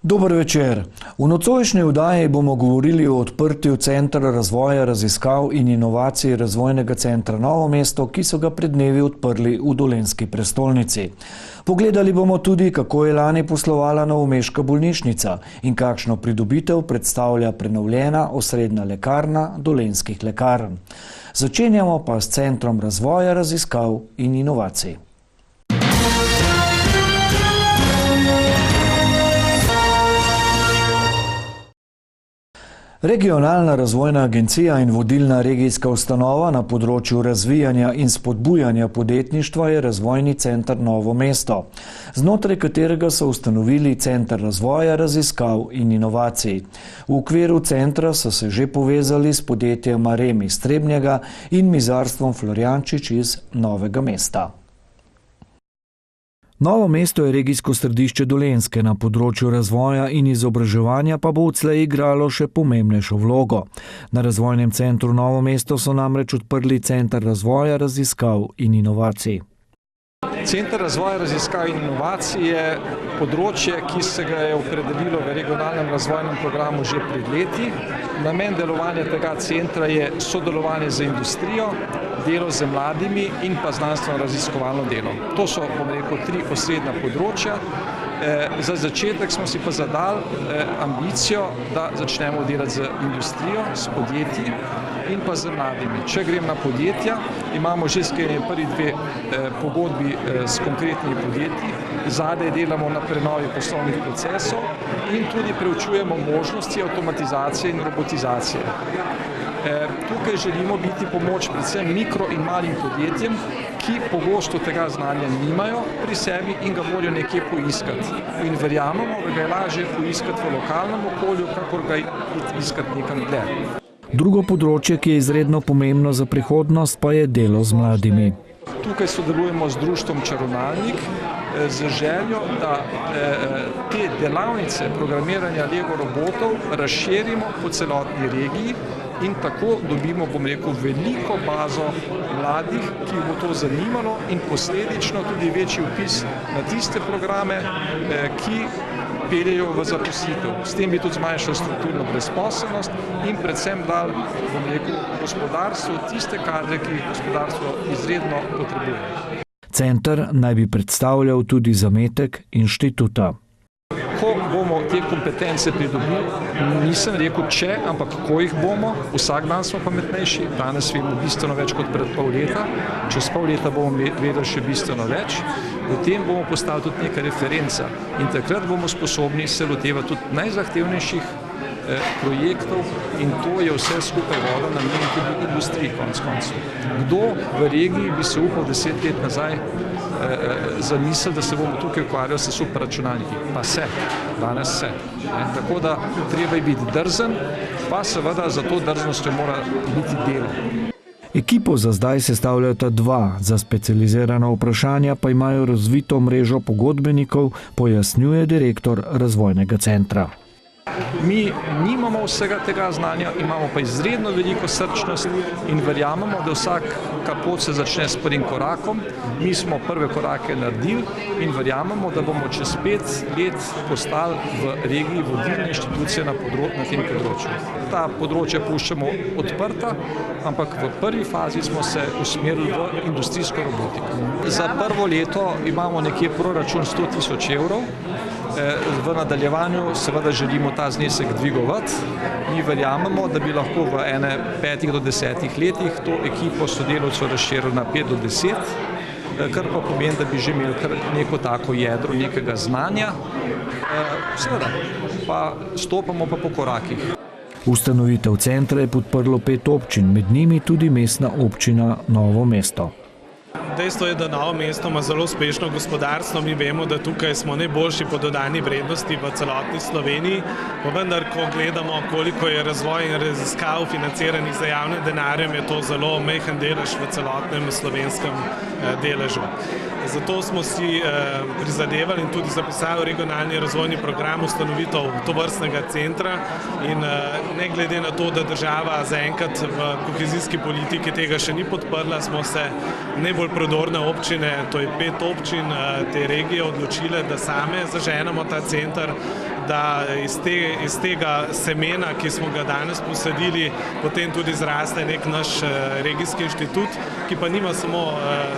Dober večer. V nocojšnji oddaji bomo govorili o odprtju Centra razvoja, raziskav in inovacij Razvojnega centra Novo mesto, ki so ga pred dnevi odprli v dolenjski prestolnici. Pogledali bomo tudi, kako je lani poslovala novomeška bolnišnica in kakšno pridobitev predstavlja prenovljena osrednja lekarna dolenjskih lekarn. Začenjamo pa s Centrom razvoja, raziskav in inovacij. Regionalna razvojna agencija in vodilna regijska ustanova na področju razvijanja in spodbujanja podjetništva je Razvojni center Novo mesto, znotraj katerega so ustanovili Center razvoja, raziskav in inovacij. V okviru centra so se že povezali s podjetjema Remi iz Trebnjega in Mizarstvom Florjančič iz Novega mesta. Novo mesto je regijsko središče Dolenjske, na področju razvoja in izobraževanja pa bo odslej igralo še pomembnejšo vlogo. Na Razvojnem centru Novo mesto so namreč odprli Center razvoja, raziskav in inovacij. Center razvoja, raziskav in inovacij je področje, ki se ga je opredelilo v regionalnem razvojnem programu že pred leti. Namen delovanja tega centra je sodelovanje z industrijo, delo z mladimi in pa znanstveno-raziskovalno delo. To so, tri osrednja področja. Za začetek smo si pa zadali ambicijo, da začnemo delati z industrijo, s podjetji in pa z mladimi. Če grem na podjetja, imamo že sklenjeni prvi dve pogodbi s konkretnimi podjetji. Zadaj delamo na prenovi poslovnih procesov in tudi preučujemo možnosti avtomatizacije in robotizacije. Tukaj želimo biti pomoč predvsem mikro in malim podjetjem, ki pogosto tega znanja nimajo pri sebi in ga morajo nekje poiskati. In verjamemo, da ga je lažje poiskati v lokalnem okolju, kakor ga iskati nekam dlje. Drugo področje, ki je izredno pomembno za prihodnost, pa je delo z mladimi. Tukaj sodelujemo z društvom Čarovnalnik z željo, da te delavnice programiranja Lego robotov razširimo po celotni regiji in tako dobimo, veliko bazo mladih, ki jih bo to zanimalo in posledično tudi večji vpis na tiste programe, ki peljejo v zaposlitev. S tem bi tudi zmanjšal strukturno brezposelnost in predvsem dal, gospodarstvu tiste kadre, ki jih gospodarstvo izredno potrebuje. Center naj bi predstavljal tudi zametek inštituta. Ko bomo te kompetence pridobili, nisem rekel če, ampak ko jih bomo, vsak dan smo pametnejši, danes vemo bistveno več kot pred pol leta, čez pol leta bomo vedeli še bistveno več, potem bomo postali tudi neka referenca in takrat bomo sposobni se lotevati tudi najzahtevnejših projektov in to je vse skupaj voda namenjena tudi industriji konec koncev. Kdo v regiji bi se upal 10 let nazaj zamisliti, da se bomo tukaj ukvarjali s superračunalniki? Pa se, danes se. Tako da treba je biti drzen, pa seveda za to drznostjo mora biti delo. Ekipo za zdaj sestavljata dva, za specializirana vprašanja pa imajo razvito mrežo pogodbenikov, pojasnjuje direktor Razvojnega centra. Mi nimamo vsega tega znanja, imamo pa izredno veliko srčnost in verjamemo, da vsaka pot se začne s prvim korakom. Mi smo prve korake naredili in verjamemo, da bomo čez 5 let postali v regiji vodilne inštitucije na tem področju. Ta področja puščamo odprta, ampak v prvi fazi smo se usmerili v industrijsko robotiko. Za prvo leto imamo nekje proračun 100 000 evrov. V nadaljevanju seveda želimo ta znesek dvigovati. Mi verjamemo, da bi lahko v 5 do 10 letih to ekipo sodelavcev razširili na 5 do 10, kar pa pomeni, da bi že imeli neko tako jedro nekega znanja. Seveda, pa stopamo pa po korakih. Ustanovitev centra je podprlo 5 občin, med njimi tudi mestna občina Novo mesto. Dejstvo je, da Novo mesto ima zelo uspešno gospodarstvo. Mi vemo, da tukaj smo najboljši po dodani vrednosti v celotni Sloveniji, pa vendar, ko gledamo, koliko je razvoj in raziskav financiranih za javnim denarjem, je to zelo majhen delež v celotnem slovenskem deležu. Zato smo si prizadevali in tudi zapisali regionalni razvojni program ustanovitev tovrstnega centra in ne glede na to, da država zaenkrat v kohezijski politiki tega še ni podprla, smo se najbolj prodorne občine, to je 5 občin te regije, odločile, da same zaženemo ta center, da iz tega semena, ki smo ga danes posadili, potem tudi zraste nek naš regijski inštitut, ki pa nima samo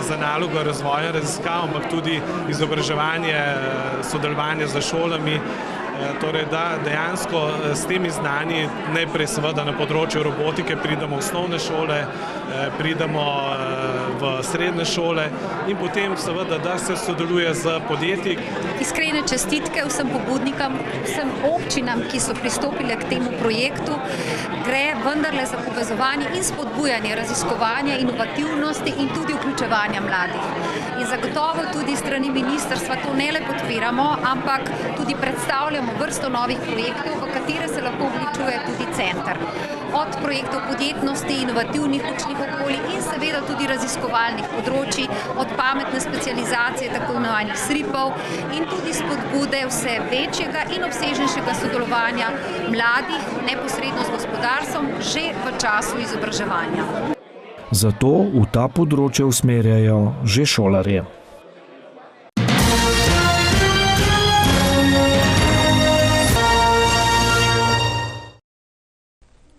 za nalogo razvoja raziskav, ampak tudi izobraževanje, sodelovanje z šolami. Torej, da dejansko s temi znanji najprej seveda na področju robotike pridemo v osnovne šole, pridemo v srednje šole in potem seveda, da se sodeluje z podjetji. Iskrene čestitke vsem pobudnikom, vsem občinam, ki so pristopile k temu projektu. Gre vendarle za povezovanje in spodbujanje raziskovanja, inovativnosti in tudi vključevanja mladih. In zagotovo tudi strani ministrstva to ne le podpiramo, ampak tudi predstavljamo vrsto novih projektov, v katere se lahko vključuje tudi center. Od projektov podjetnosti, inovativnih učnih okolij in seveda tudi raziskovalnih področji, od pametne specializacije, tako imenovanih SRIP-ov in tudi spodbude vse večjega in obsežnejšega sodelovanja mladih neposredno z gospodarstvom že v času izobraževanja. Zato v ta področje usmerjajo že šolarje.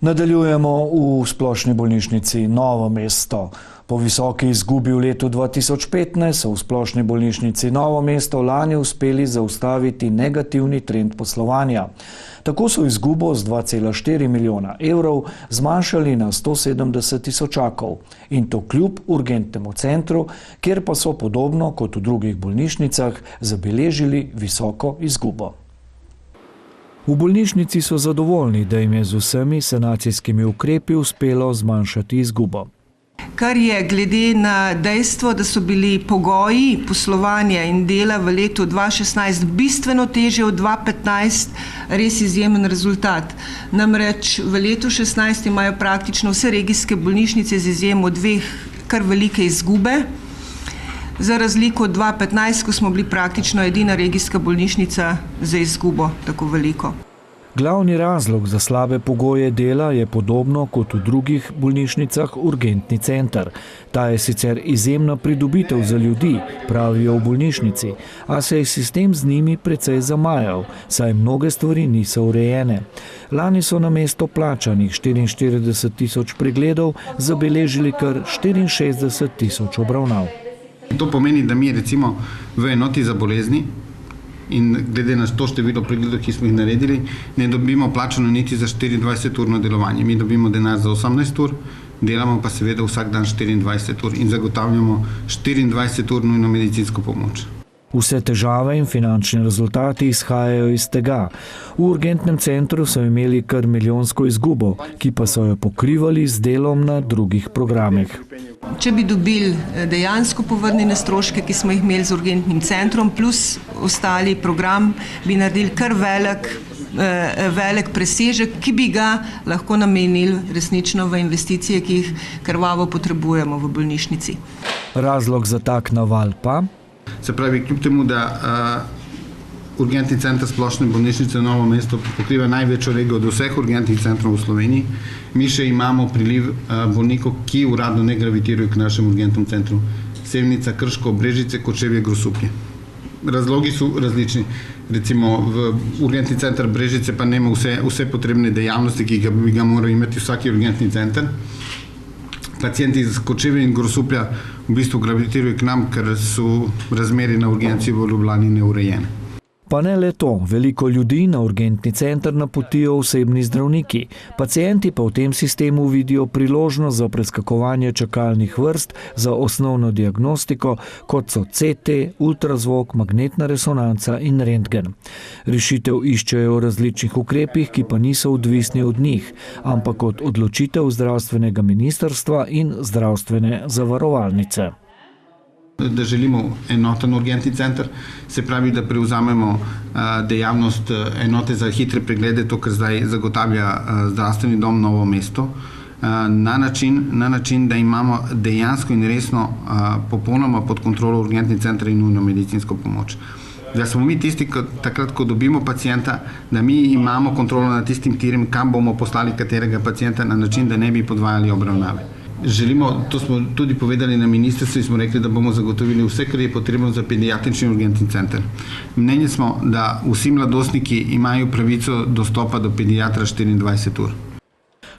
Nadaljujemo v Splošni bolnišnici Novo mesto. Po visoki izgubi v letu 2015 so v Splošni bolnišnici Novo mesto lani uspeli zaustaviti negativni trend poslovanja. Tako so izgubo z 2,4 milijona evrov zmanjšali na 170 tisočakov. In to kljub urgentnemu centru, kjer pa so podobno kot v drugih bolnišnicah zabeležili visoko izgubo. V bolnišnici so zadovoljni, da jim je z vsemi sanacijskimi ukrepi uspelo zmanjšati izgubo. Kar je glede na dejstvo, da so bili pogoji poslovanja in dela v letu 2016 bistveno težje od 2015, res izjemen rezultat. Namreč v letu 2016 imajo praktično vse regijske bolnišnice z izjemo dveh kar velike izgube. Za razliko od 2015, ko smo bili praktično edina regijska bolnišnica za izgubo tako veliko. Glavni razlog za slabe pogoje dela je podobno kot v drugih bolnišnicah urgentni center. Ta je sicer izjemna pridobitev za ljudi, pravijo v bolnišnici, a se je sistem z njimi precej zamajal, saj mnoge stvari niso urejene. Lani so namesto plačanih 44 tisoč pregledov zabeležili kar 64 tisoč obravnav. To pomeni, da mi recimo v enoti za bolezni in glede na to število pregledov, ki smo jih naredili, ne dobimo plačano niti za 24-urno delovanje. Mi dobimo denar za 18 ur, delamo pa seveda vsak dan 24 ur in zagotavljamo 24-urno nujno medicinsko pomoč. Vse težave in finančni rezultati izhajajo iz tega. V urgentnem centru so imeli kar milijonsko izgubo, ki pa so jo pokrivali z delom na drugih programih. Če bi dobili dejansko povrnjene stroške, ki smo jih imeli z urgentnim centrom, plus ostali program, bi naredili kar velik presežek, ki bi ga lahko namenili resnično v investicije, ki jih krvavo potrebujemo v bolnišnici. Razlog za tak naval pa? Se pravi, kljub temu, da urgentni center Splošne bolnišnice Novo mesto pokriva največjo regijo od vseh urgentnih centrov v Sloveniji, mi še imamo priliv bolnikov, ki uradno ne gravitirajo k našemu urgentnemu centru. Sevnica, Krško, Brežice, Kočevje, Grosuplje. Razlogi so različni. Recimo v urgentni center Brežice pa nema vse potrebne dejavnosti, ki bi ga moral imeti vsaki urgentni center. Pacijenti iz Kočevja in Grosuplja v bistvu gravitirajo k nam, ker so razmeri na urgenci v Ljubljani neurejene. Pa ne le to, veliko ljudi na urgentni center napotijo osebni zdravniki. Pacienti pa v tem sistemu vidijo priložnost za preskakovanje čakalnih vrst za osnovno diagnostiko, kot so CT, ultrazvok, magnetna resonanca in rentgen. Rešitev iščejo v različnih ukrepih, ki pa niso odvisni od njih, ampak od odločitev zdravstvenega ministrstva in zdravstvene zavarovalnice. Da želimo enoten urgentni center, se pravi, da prevzamemo dejavnost enote za hitre preglede, to, kar zdaj zagotavlja zdravstveni dom Novo mesto, na način, da imamo dejansko in resno popolnoma pod kontrolo urgentni center in nujno medicinsko pomoč. Da smo mi tisti, takrat, ko dobimo pacijenta, da mi imamo kontrolo nad tistim tirom, kam bomo poslali katerega pacijenta na način, da ne bi podvajali obravnave. želimo, to smo tudi povedali na ministrstvu in smo rekli, da bomo zagotovili vse, kar je potrebno za pediatrični urgentni center. Mnenje smo, da vsi mladostniki imajo pravico dostopa do pediatra 24 ur.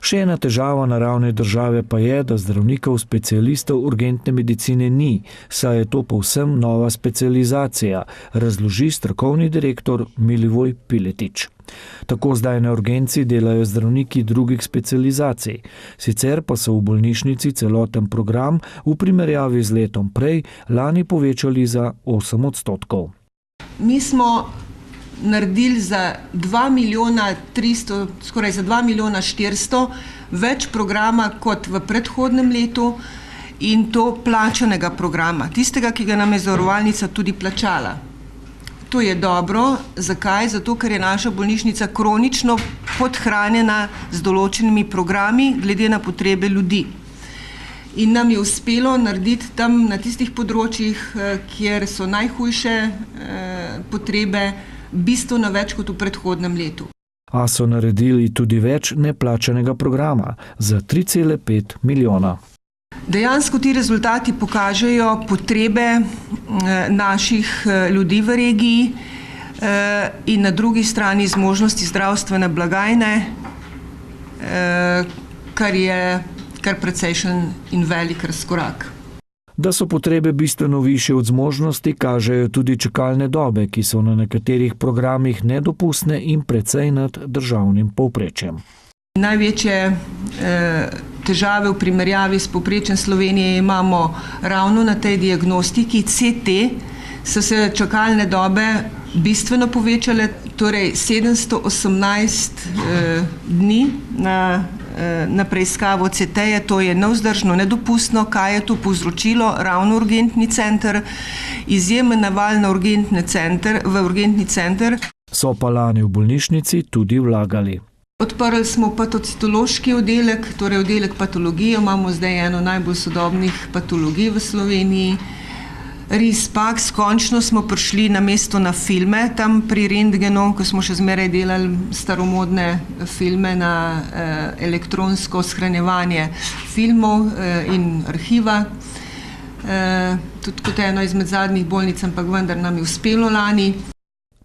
Še ena težava na ravni države pa je, da zdravnikov specialistov urgentne medicine ni, saj je to povsem nova specializacija, razloži strokovni direktor Milivoj Piletič. Tako zdaj na urgenci delajo zdravniki drugih specializacij. Sicer pa so v bolnišnici celoten program v primerjavi z letom prej lani povečali za 8%. Mi smo naredili za 2 milijona 300, skoraj za 2 milijona 400 več programa kot v predhodnem letu in to plačanega programa, tistega, ki ga nam je zavarovalnica tudi plačala. To je dobro. Zakaj? Zato, ker je naša bolnišnica kronično podhranjena z določenimi programi glede na potrebe ljudi. In nam je uspelo narediti tam na tistih področjih, kjer so najhujše potrebe, bistveno več kot v predhodnem letu. A so naredili tudi več neplačanega programa za 3,5 milijona. Dejansko ti rezultati pokažejo potrebe naših ljudi v regiji in na drugi strani zmožnosti zdravstvene blagajne, kar je kar precejšen in velik razkorak. Da so potrebe bistveno višje od zmožnosti, kažejo tudi čakalne dobe, ki so na nekaterih programih nedopustne in precej nad državnim povprečjem. Največje težave v primerjavi s povprečjem Slovenije imamo ravno na tej diagnostiki CT, so se čakalne dobe bistveno povečale, torej 718 dni na preiskavo CT-je, to je nevzdržno, nedopustno. Kaj je to povzročilo? Ravno urgentni center, izjemen naval na v urgentni center. So pa lani v bolnišnici tudi vlagali. Odprli smo patocitološki oddelek, torej oddelek patologije, imamo zdaj eno najbolj sodobnih patologij v Sloveniji. RIS-PAX, končno smo prišli na mesto na filme, tam pri rentgenu, ko smo še zmeraj delali staromodne filme na elektronsko shranjevanje filmov in arhiva. Tudi kot eno izmed zadnjih bolnic, ampak vendar nam je uspelo lani.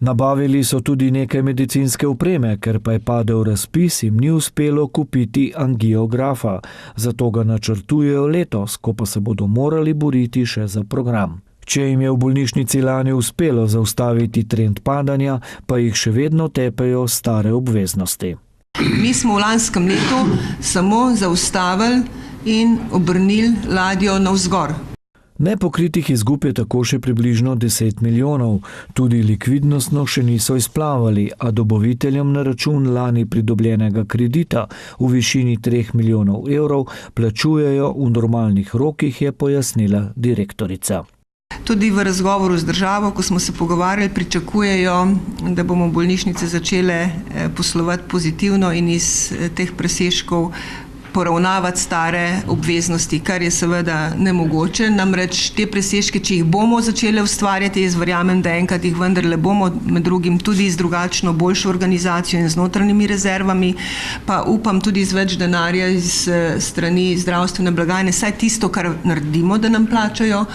Nabavili so tudi nekaj medicinske opreme, ker pa je padel razpis, jim ni uspelo kupiti angiografa. Zato ga načrtujejo letos, ko pa se bodo morali boriti še za program. Če jim je v bolnišnici lani uspelo zaustaviti trend padanja, pa jih še vedno tepejo stare obveznosti. Mi smo v lanskem letu samo zaustavili in obrnili ladjo navzgor. Nepokritih izgub je tako še približno 10 milijonov. Tudi likvidnostno še niso izplavali, a dobaviteljem na račun lani pridobljenega kredita v višini 3 milijonov evrov plačujejo v normalnih rokih, je pojasnila direktorica. Tudi v razgovoru z državo, ko smo se pogovarjali, pričakujejo, da bomo bolnišnice začele poslovati pozitivno in iz teh presežkov poravnavati stare obveznosti, kar je seveda nemogoče. Namreč te presežke, če jih bomo začeli ustvarjati, jaz verjamem, da enkrat jih vendarle bomo, med drugim tudi z drugačno, boljšo organizacijo in z notranjimi rezervami, pa upam tudi z več denarja iz strani zdravstvene blagajne, saj tisto, kar naredimo, da nam plačajo,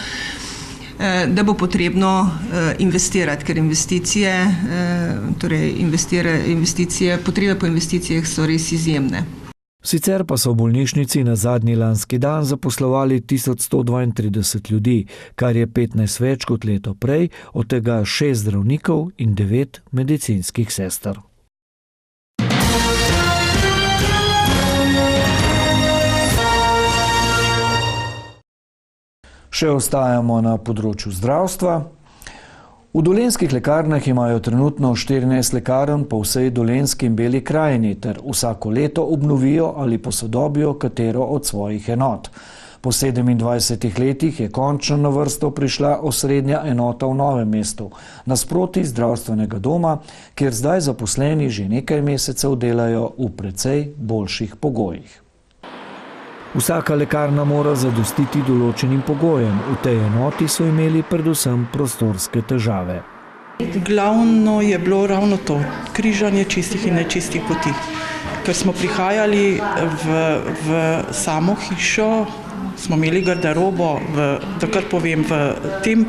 da bo potrebno investirati, ker potrebe po investicijah so res izjemne. Sicer pa so v bolnišnici na zadnji lanski dan zaposlovali 1132 ljudi, kar je 15 več kot leto prej, od tega 6 zdravnikov in 9 medicinskih sester. Še ostajamo na področju zdravstva. V dolenjskih lekarnah imajo trenutno 14 lekarn po vsej Dolenjski in Beli krajini ter vsako leto obnovijo ali posodobijo katero od svojih enot. Po 27 letih je končno na vrsto prišla osrednja enota v Novem mestu, nasproti zdravstvenega doma, kjer zdaj zaposleni že nekaj mesecev delajo v precej boljših pogojih. Vsaka lekarna mora zadostiti določenim pogojem. V tej enoti so imeli predvsem prostorske težave. Glavno je bilo ravno to, križanje čistih in nečistih poti. ker smo prihajali v samo hišo, smo imeli garderobo, da kar povem, v tem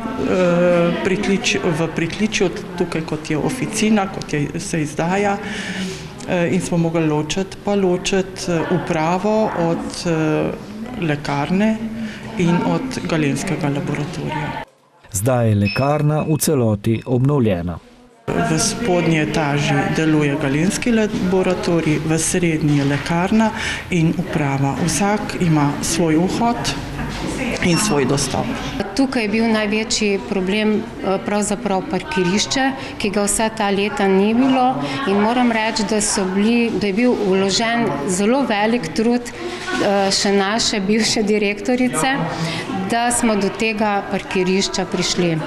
pritličju, tukaj kot je oficina, kot se izdaja, in smo mogli ločiti upravo od lekarne in od galenskega laboratorija. Zdaj je lekarna v celoti obnovljena. V spodnji etaži deluje galenski laboratorij, v srednji je lekarna in uprava. Vsak ima svoj vhod in svoj dostop. Tukaj je bil največji problem pravzaprav parkirišče, ki ga vsa ta leta ni bilo, in moram reči, da je bil vložen zelo velik trud še naše bivše direktorice, da smo do tega parkirišča prišli.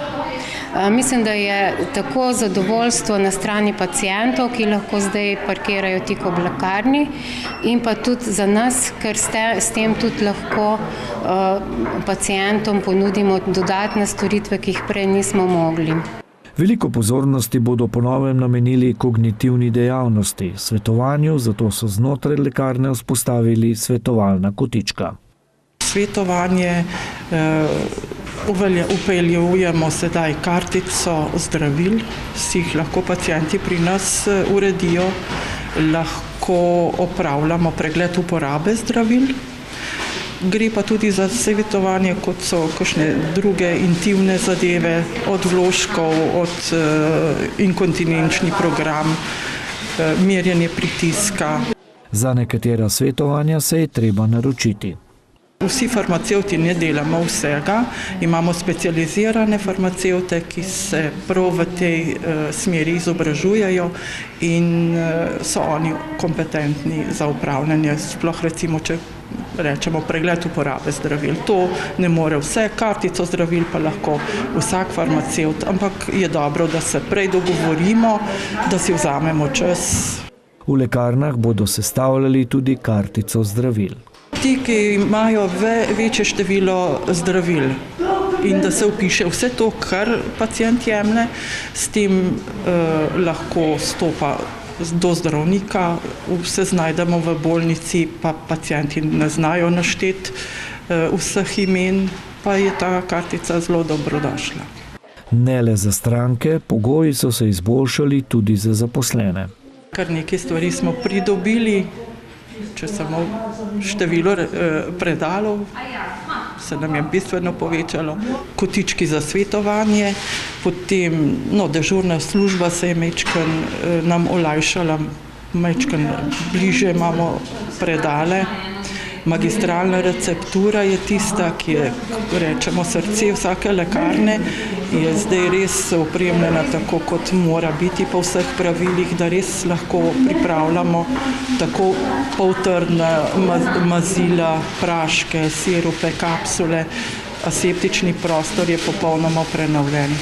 Mislim, da je tako zadovoljstvo na strani pacientov, ki lahko zdaj parkirajo tik ob lekarni, in pa tudi za nas, ker s tem tudi lahko pacientom ponudimo dodatne storitve, ki jih prej nismo mogli. Veliko pozornosti bodo po novem namenili kognitivni dejavnosti, svetovanju, zato so znotraj lekarne vzpostavili svetovalna kotička. Svetovanje upeljujemo sedaj kartico zdravil, si jih lahko pacienti pri nas uredijo, lahko opravljamo pregled uporabe zdravil. Gre pa tudi za svetovanje, kot so kakšne druge intimne zadeve, od vložkov, od inkontinenčni program, merjenje pritiska. Za nekatera svetovanja se je treba naročiti. Vsi farmacevti ne delamo vsega, imamo specializirane farmacevte, ki se prav v tej smeri izobražujejo in so oni kompetentni za upravljanje, sploh recimo, če rečemo pregled uporabe zdravil. To ne more vse, kartico zdravil pa lahko vsak farmacevt, ampak je dobro, da se prej dogovorimo, da si vzamemo čas. V lekarnah bodo sestavljali tudi kartico zdravil. Ti, ki imajo večje število zdravil in da se vpiše vse to, kar pacient jemlje, s tem lahko stopa do zdravnika, vse znajdemo v bolnici, pa pacienti ne znajo našteti vseh imen, pa je ta kartica zelo dobrodošla. Ne le za stranke, pogoji so se izboljšali tudi za zaposlene. Kar nekaj stvari smo pridobili, če samo število predalov se nam je bistveno povečalo, kotički za svetovanje, potem dežurna služba se je nam olajšala, bliže imamo predale. Magistralna receptura je tista, ki je, rečemo, srce vsake lekarne, je zdaj res opremljena tako, kot mora biti po vseh pravilih, da res lahko pripravljamo tako poltrdna mazila, praške, sirupe, kapsule, aseptični prostor je popolnoma prenovljen.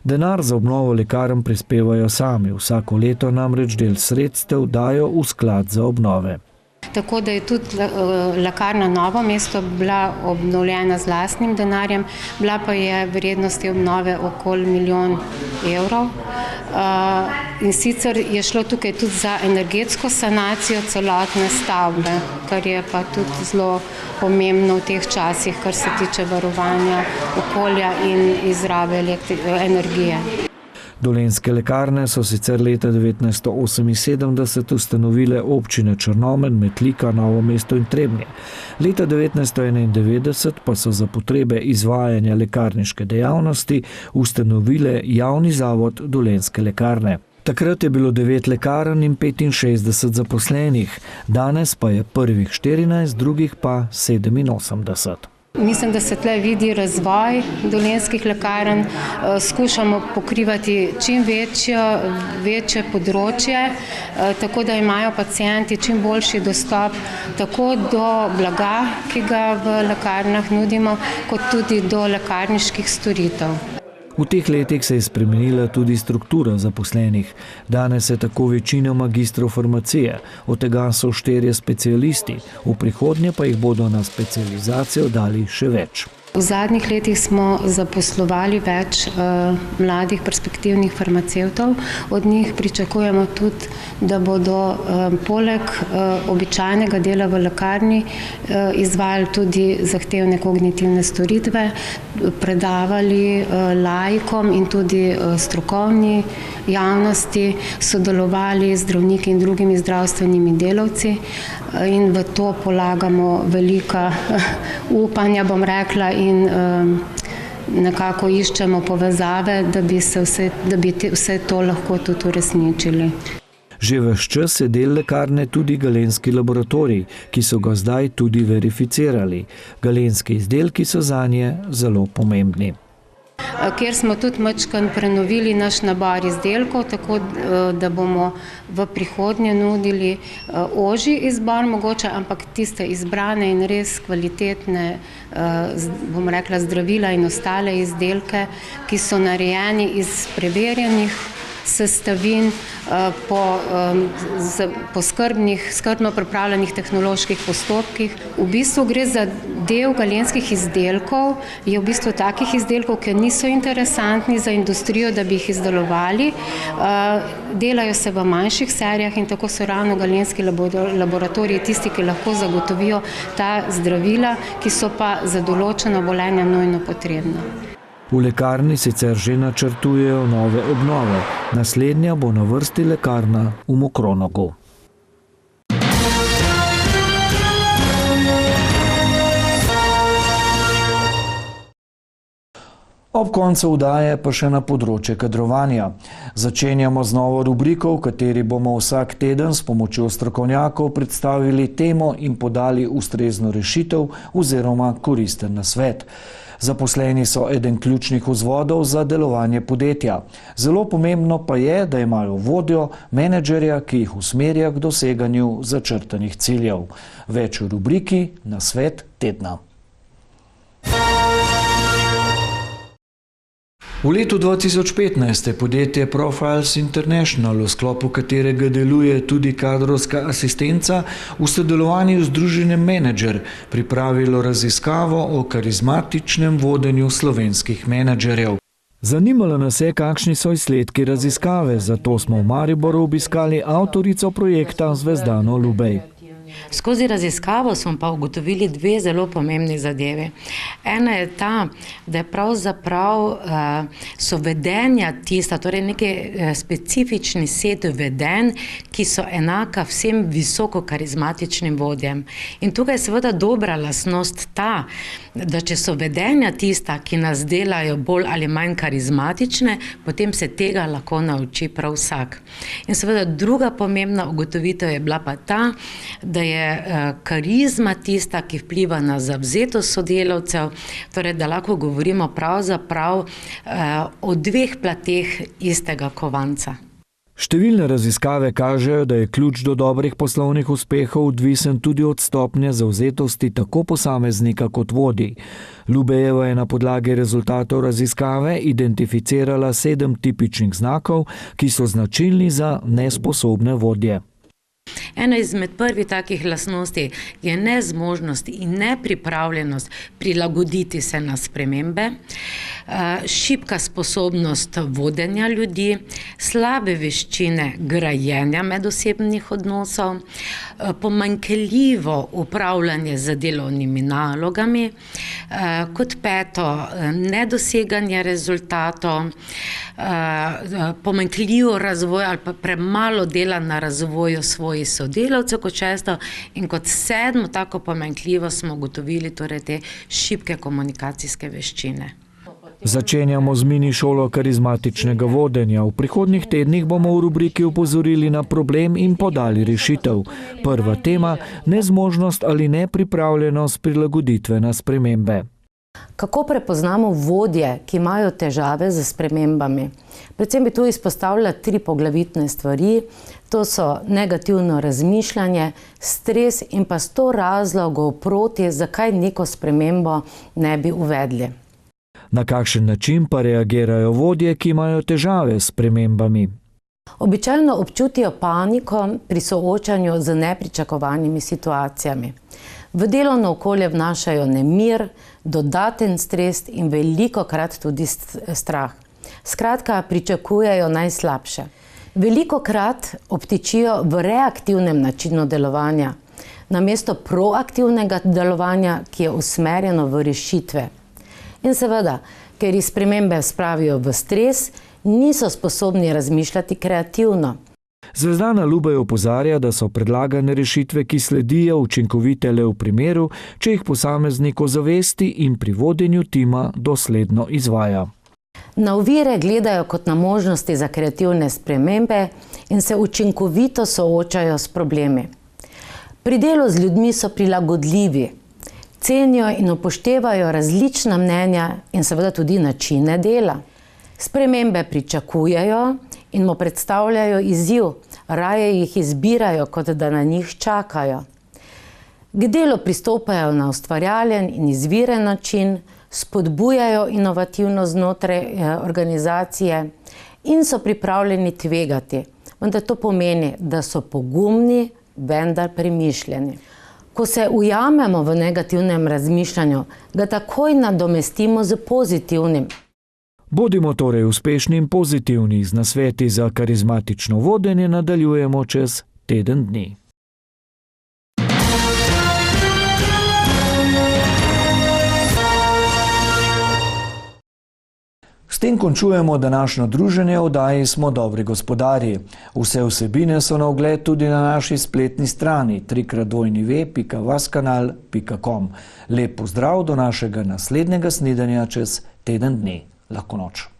Denar za obnovo lekarn prispevajo sami, vsako leto namreč del sredstev dajo v sklad za obnove. Tako da je tudi lekarna Novo mesto bila obnovljena z lastnim denarjem, bila pa je vrednosti obnove okoli 1 milijon evrov. In sicer je šlo tukaj tudi za energetsko sanacijo celotne stavbe, kar je pa tudi zelo pomembno v teh časih, kar se tiče varovanja okolja in izrabe energije. Dolenjske lekarne so sicer leta 1978 ustanovile občine Črnomelj, Metlika, Novo mesto in Trebnje. Leta 1991 pa so za potrebe izvajanja lekarniške dejavnosti ustanovile javni zavod Dolenjske lekarne. Takrat je bilo 9 lekarn in 65 zaposlenih, danes pa je prvih 14, drugih pa 87. Mislim, da se tle vidi razvoj dolenjskih lekarn, skušamo pokrivati čim večje področje, tako da imajo pacienti čim boljši dostop tako do blaga, ki ga v lekarnah nudimo, kot tudi do lekarniških storitev. V teh letih se je spremenila tudi struktura zaposlenih. Danes je tako večina magistrov farmacije, od tega so 4 specialisti, v prihodnje pa jih bodo na specializacijo dali še več. V zadnjih letih smo zaposlovali več mladih perspektivnih farmacevtov. Od njih pričakujemo tudi, da bodo poleg običajnega dela v lekarni izvajali tudi zahtevne kognitivne storitve, predavali laikom in tudi strokovni javnosti, sodelovali z zdravniki in drugimi zdravstvenimi delavci in v to polagamo velika upanja, bom rekla, in nekako iščemo povezave, da bi vse to lahko tudi uresničili. Že ves čas je del lekarne tudi galenski laboratorij, ki so ga zdaj tudi verificirali. Galenski izdelki so zanje zelo pomembni. Kjer smo tudi majčkeno prenovili naš nabor izdelkov, tako da bomo v prihodnje nudili ožji izbor mogoče, ampak tiste izbrane in res kvalitetne, bom rekla, zdravila in ostale izdelke, ki so narejeni iz preverjenih sestavin po skrbno pripravljenih tehnoloških postopkih. V bistvu gre za del galenskih izdelkov, je v bistvu takih izdelkov, ki niso interesantni za industrijo, da bi jih izdelovali. Delajo se v manjših serijah in tako so ravno galenski laboratoriji tisti, ki lahko zagotovijo ta zdravila, ki so pa za določena obolenja nujno potrebna. V lekarni sicer že načrtujejo nove obnove. Naslednja bo na vrsti lekarna v Mokronogu. Ob koncu vdaje pa še na področje kadrovanja. Začenjamo z novo rubriko, v kateri bomo vsak teden s pomočjo strokovnjakov predstavili temo in podali ustrezno rešitev oziroma koristen nasvet. Zaposleni so eden ključnih vzvodov za delovanje podjetja. Zelo pomembno pa je, da imajo vodjo, menedžerja, ki jih usmerja k doseganju začrtanih ciljev. Več v rubriki Nasvet tedna. V letu 2015 je podjetje Profiles International, v sklopu katerega deluje tudi kadrovska asistenca, v sodelovanju z Združenjem Menedžer pripravilo raziskavo o karizmatičnem vodenju slovenskih menedžerjev. Zanimalo nas je, kakšni so izsledki raziskave, zato smo v Mariboru obiskali avtorico projekta Zvezdano Lubej. Skozi raziskavo smo pa ugotovili dve zelo pomembni zadevi. Ena je ta, da je pravzaprav so vedenja tista, torej neki specifični set vedenj, ki so enaka vsem visoko karizmatičnim vodjem. In tukaj je seveda dobra lastnost ta, da če so vedenja tista, ki nas delajo bolj ali manj karizmatične, potem se tega lahko nauči prav vsak. In seveda druga pomembna ugotovitev je bila pa ta, da je karizma tista, ki vpliva na zavzetost sodelavcev, torej da lahko govorimo pravzaprav o dveh plateh istega kovanca. Številne raziskave kažejo, da je ključ do dobrih poslovnih uspehov odvisen tudi od stopnje zavzetosti tako posameznika kot vodij. Lubejeva je na podlagi rezultatov raziskave identificirala 7 tipičnih znakov, ki so značilni za nesposobne vodje. Ena izmed prvih takih lastnosti je nezmožnost in nepripravljenost prilagoditi se na spremembe, šibka sposobnost vodenja ljudi, slabe veščine grajenja medosebnih odnosov, pomanjkljivo upravljanje z delovnimi nalogami, kot peto nedoseganje rezultatov, pomanjkljivo razvoj ali pa premalo dela na razvoju svojih sodelavcev kot šesto in kot sedmo tako pomanjkljivo smo ugotovili torej te šibke komunikacijske veščine. Začenjamo z mini šolo karizmatičnega vodenja. V prihodnjih tednih bomo v rubriki opozorili na problem in podali rešitev. Prva tema, nezmožnost ali nepripravljenost prilagoditve na spremembe. Kako prepoznamo vodje, ki imajo težave z spremembami? Predvsem bi tu izpostavila 3 poglavitne stvari. To so negativno razmišljanje, stres in pa 100 razlogov proti, zakaj neko spremembo ne bi uvedli. Na kakšen način pa reagirajo vodje, ki imajo težave s spremembami? Običajno občutijo paniko pri soočanju z nepričakovanimi situacijami. V delovno okolje vnašajo nemir, dodaten stres in velikokrat tudi strah. Skratka, pričakujejo najslabše. Velikokrat obtičijo v reaktivnem načinu delovanja, namesto proaktivnega delovanja, ki je usmerjeno v rešitve. In seveda, ker jih spremembe spravijo v stres, niso sposobni razmišljati kreativno. Zvezdana Lubej opozarja, da so predlagane rešitve, ki sledijo, učinkovite le v primeru, če jih posameznik ozavesti in pri vodenju tima dosledno izvaja. Na ovire gledajo kot na možnosti za kreativne spremembe in se učinkovito soočajo s problemi. Pri delu z ljudmi so prilagodljivi, cenijo in upoštevajo različna mnenja in seveda tudi načine dela. Spremembe pričakujejo in mu predstavljajo izziv, raje jih izbirajo, kot da na njih čakajo. K delu pristopajo na ustvarjalen in izviren način, spodbujajo inovativnost znotraj organizacije in so pripravljeni tvegati. Vendar to pomeni, da so pogumni, vendar premišljeni. Ko se ujamemo v negativnem razmišljanju, ga takoj nadomestimo z pozitivnim. Bodimo torej uspešni in pozitivni. Z nasveti za karizmatično vodenje nadaljujemo čez teden dni. S tem končujemo današnjo druženje oddaji Smo dobri gospodarji. Vse vsebine so na ogled tudi na naši spletni strani www.vaskanal.com. Lep pozdrav do našega naslednjega snidenja čez teden dni. Lahko noč.